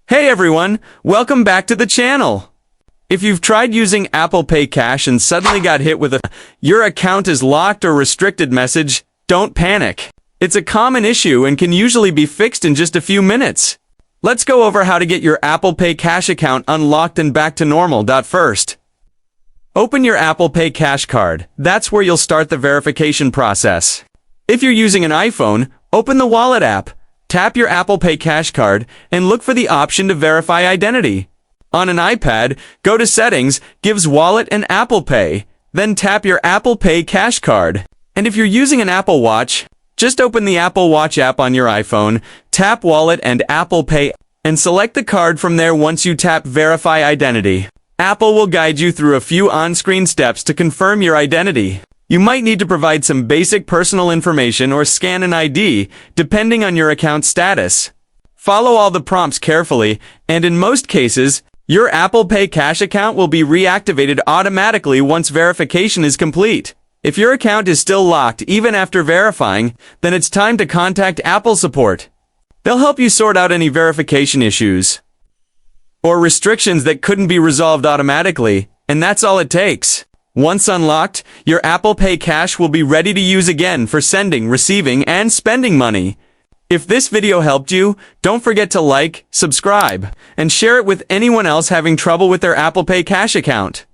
Hey everyone, welcome back to the channel. If you've tried using Apple Pay Cash and suddenly got hit with a "your account is locked or restricted" message, don't panic. It's a common issue and can usually be fixed in just a few minutes. Let's go over how to get your Apple Pay Cash account unlocked and back to normal. First, open your Apple Pay Cash card. That's where you'll start the verification process. If you're using an iPhone, open the Wallet app. Tap your Apple Pay Cash card and look for the option to verify identity. On an iPad, go to Settings, gives Wallet and Apple Pay. Then tap your Apple Pay Cash card. And if you're using an Apple Watch, just open the Apple Watch app on your iPhone, tap Wallet and Apple Pay, and select the card from there. Once you tap Verify Identity, Apple will guide you through a few on-screen steps to confirm your identity. You might need to provide some basic personal information or scan an ID, depending on your account status. Follow all the prompts carefully, and in most cases, your Apple Pay Cash account will be reactivated automatically once verification is complete. If your account is still locked even after verifying, then it's time to contact Apple support. They'll help you sort out any verification issues or restrictions that couldn't be resolved automatically, and that's all it takes. Once unlocked, your Apple Pay Cash will be ready to use again for sending, receiving, and spending money. If this video helped you, don't forget to like, subscribe, and share it with anyone else having trouble with their Apple Pay Cash account.